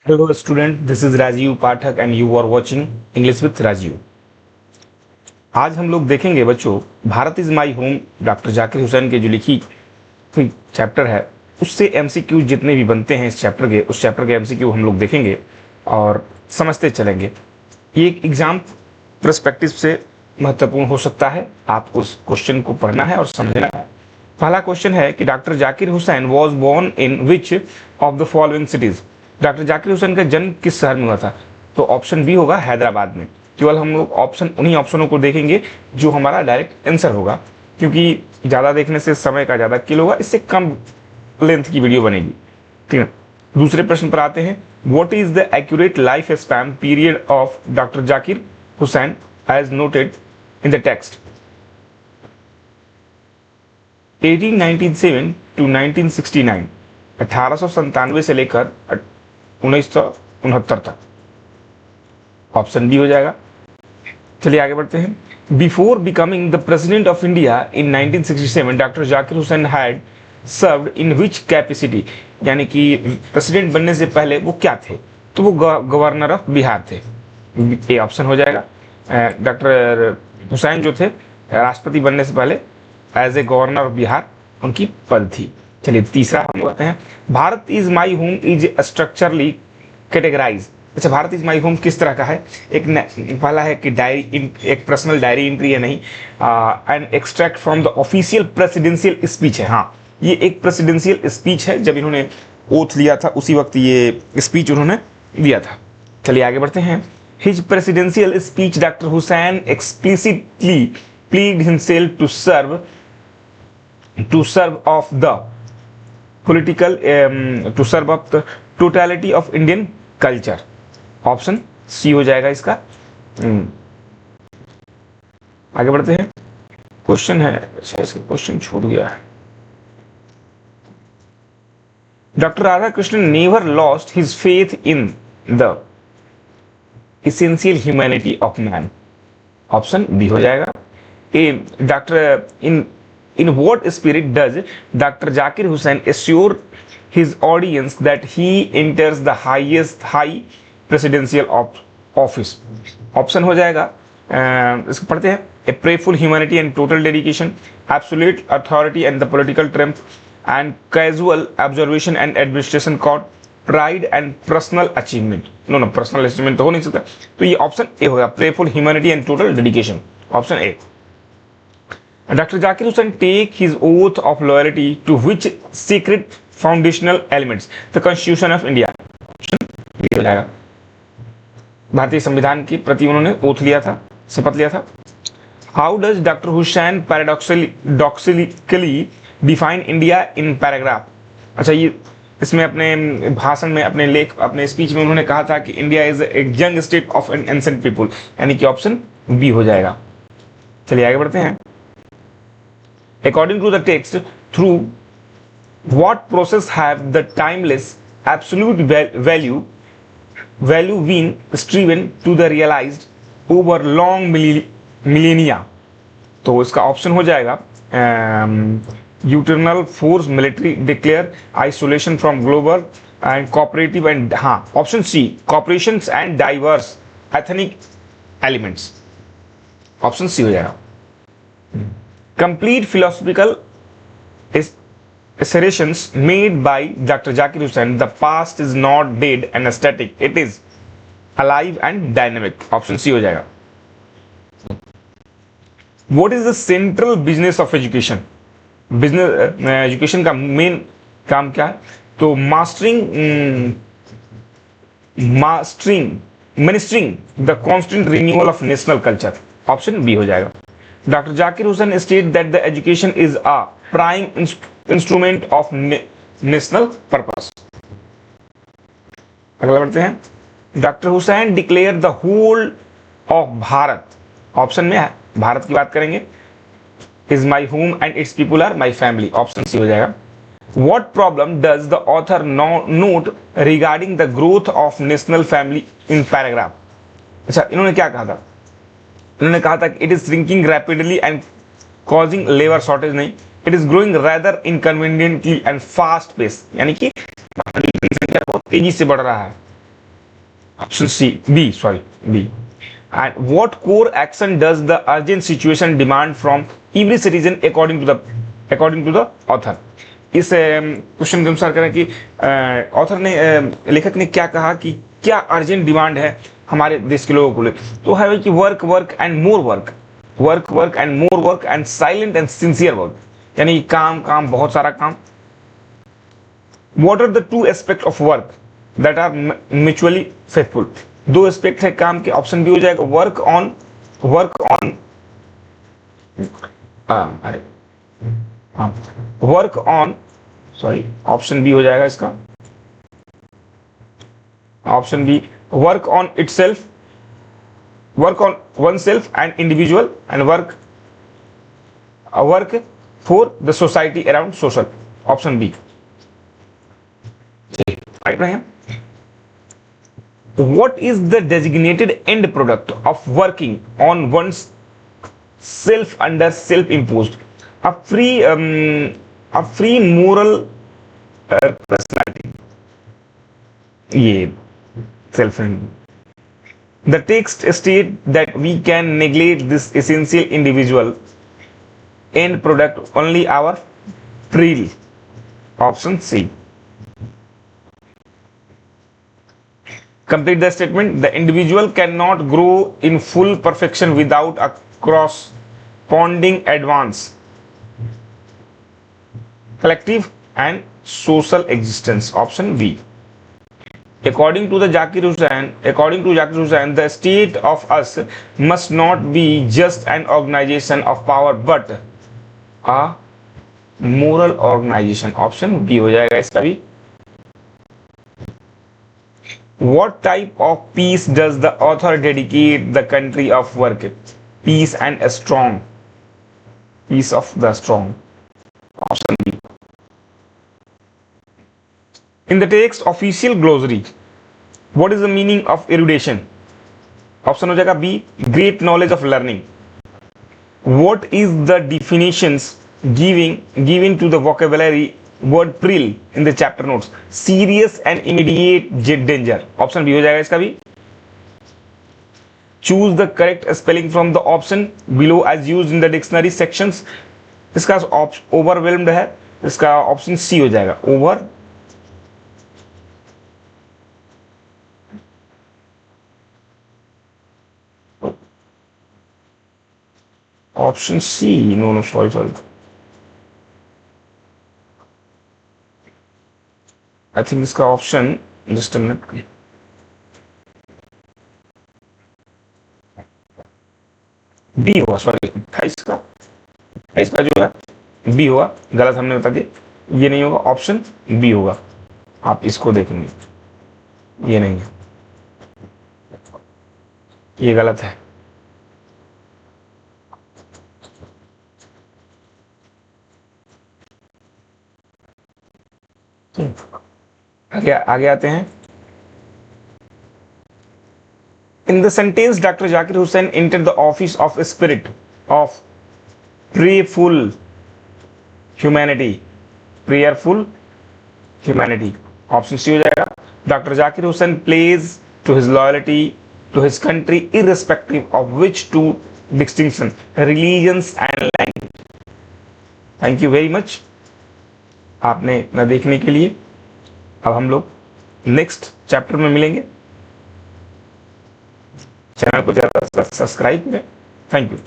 Hello student, this is Rajiv Pathak and you are watching English with Rajiv। आज हम लोग देखेंगे बच्चों Bharat is my home doctor Zakir Hussain के जो लिखी हुई चैप्टर है उससे एमसीक्यू जितने भी बनते हैं इस चैप्टर के उस चैप्टर के एमसीक्यू हम लोग देखेंगे और समझते चलेंगे। ये एक एग्जाम पर्सपेक्टिव से महत्वपूर्ण हो सकता है, आप उस क्वेश्चन को पढ़ना है और समझना है। पहला क्वेश्चन है कि doctor Zakir Hussain was born in which of the following cities. Doctor Zakir Hussain का जन्म किस शहर में हुआ था? तो ऑप्शन बी होगा हैदराबाद में। केवल हम लोग ऑप्शन उन्हीं ऑप्शनों को देखेंगे जो हमारा डायरेक्ट आंसर होगा, क्योंकि ज़्यादा देखने से समय का ज़्यादा किल होगा, इससे कम लेंथ की वीडियो बनेगी। ठीक है, दूसरे प्रश्न पर आते हैं। What is the accurate life span period of doctor Zakir Hussain as noted in the text? 1897 to 1969, 1897 से लेकर 1969 तक। ऑप्शन बी हो जाएगा। चलिए आगे बढ़ते हैं। Before becoming the president of India in 1967 doctor Zakir Hussain had served in which capacity, यानी कि प्रेसिडेंट बनने से पहले वो क्या थे? तो वो गवर्नर ऑफ बिहार थे। ये ऑप्शन हो जाएगा। डॉक्टर हुसैन जो थे राष्ट्रपति बनने से पहले as a governor of Bihar उनकी पद थी। चलिए तीसरा हम कहते हैं। Bharat is my home is structurally categorize. अच्छा, भारत इज माई होम किस तरह का है? एक पहला है कि डायरी, एक पर्सनल डायरी एंट्री है, नहीं, and extract from the official presidential speech है। हाँ, ये एक प्रेसिडेंशियल स्पीच है, जब इन्होंने ओथ लिया था उसी वक्त ये स्पीच उन्होंने दिया था। चलिए आगे बढ़ते हैं। His presidential speech doctor Hussain explicitly plead himself to serve of the political to serve up the totality of Indian culture। Option C हो जाएगा इसका। आगे बढ़ते हैं। क्वेश्चन है, क्वेश्चन छूट गया है। Doctor Radha Krishnan never lost his faith in the essential humanity of man. Option B हो जाएगा। A doctor In what spirit does Dr. Zakir Hussain assure his audience that he enters the high presidential office? Option हो जाएगा। इसको पढ़ते हैं। A prayerful humanity and total dedication, absolute authority and the political triumph, and casual observation and administration caught, pride and personal achievement। No, personal achievement तो हो नहीं सकता, तो ये ऑप्शन ए होगा, prayerful humanity and total dedication। Option A. Dr. Zakir Hussain take his oath of loyalty to which secret foundational elements? The Constitution of India। हो जाएगा। भारतीय संविधान के प्रति उन्होंने ओथ लिया था, शपथ लिया था। How does Dr. Hussain paradoxically define India in paragraph? अच्छा, ये इसमें अपने भाषण में, अपने लेख, अपने स्पीच में उन्होंने कहा था कि India is a young state of N ancient people, यानी कि ऑप्शन बी हो जाएगा। चलिए आगे बढ़ते हैं। According to the text, through what process have the timeless absolute value been striven to the realized over long millennia? तो इसका ऑप्शन हो जाएगा eternal force, military, declare isolation from global and cooperative and, हाँ, option C, cooperation and diverse ethnic elements. Option C हो जाएगा। Complete philosophical assertions made by Dr. Zakir Hussain, the past is not dead and static, it is alive and dynamic। Option C हो जाएगा। What is the central business of education? Business education का main काम क्या है? तो ministering the constant renewal of national culture. Option B हो जाएगा। Dr. Zakir Hussain stated that the education is a prime instrument of national purpose। अगला बढ़ते हैं। Dr. Hussain declared the whole of Bharat, option में है, भारत की बात करेंगे, is my home and its people are my family। Option C हो जाएगा। What problem does the author note regarding the growth of national family in paragraph? अच्छा, इन्होंने क्या कहा था? उन्होंने कहा था कि it is shrinking rapidly and causing labour shortage, नहीं, it is growing rather inconveniently and fast pace, यानी कि बहुत तेजी से बढ़ रहा है option C B, sorry B. And what core action does the urgent situation demand from every citizen according to the author. इस क्वेश्चन के अनुसार करें कि ऑथर ने लेखक ने क्या कहा कि क्या अर्जेंट डिमांड है हमारे देश के लोगों को लिए, तो है कि work work and more work, work work and more work and silent and sincere work, यानी काम काम बहुत सारा काम। What are the two aspect of work that are mutually faithful, दो एस्पेक्ट है काम के, ऑप्शन बी हो जाएगा work on work on sorry option B हो जाएगा इसका, option B work on itself, work on one self and individual and work for the society around social, option B right रहे हैं। What is the designated end product of working on one's self under self-imposed a free moral personality? ये self. The text state that we can neglect this essential individual end product only our free will, option C. Complete the statement. The individual cannot grow in full perfection without a corresponding advance, collective and social existence, option B. According to Zakir Hussain, the state of us must not be just an organization of power but a moral organization, option B हो जाएगा इसका भी। What type of peace does the author dedicate the country of work? Peace and a strong. Peace of the strong. Option B. In the text official glossary, what is the meaning of erudition? Option हो जाएगा B. Great knowledge of learning. What is the definitions given to the vocabulary word prill in the chapter notes? Serious and immediate danger, option B हो जाएगा इसका भी। Choose the correct spelling from the option below as used in the dictionary sections. इसका overwhelmed है, इसका option C हो जाएगा over, option C, no sorry I think इसका option just a minute, B होगा, सॉरी इसका जो है बी होगा, गलत हमने बता दिया, ये नहीं होगा, ऑप्शन बी होगा। आप इसको देखेंगे ये नहीं है, ये गलत है। आगे आते हैं। In the sentence, Dr. Zakir Hussain entered the office of a spirit of prayerful humanity. Prayerful humanity. Option C हो जाएगा। Dr. Zakir Hussain plays to his loyalty to his country irrespective of which two distinction, religions and language. Thank you very much आपने न देखने के लिए। अब हम लोग नेक्स्ट चैप्टर में मिलेंगे। चैनल को ज़्यादा सब्सक्राइब करें। Thank you.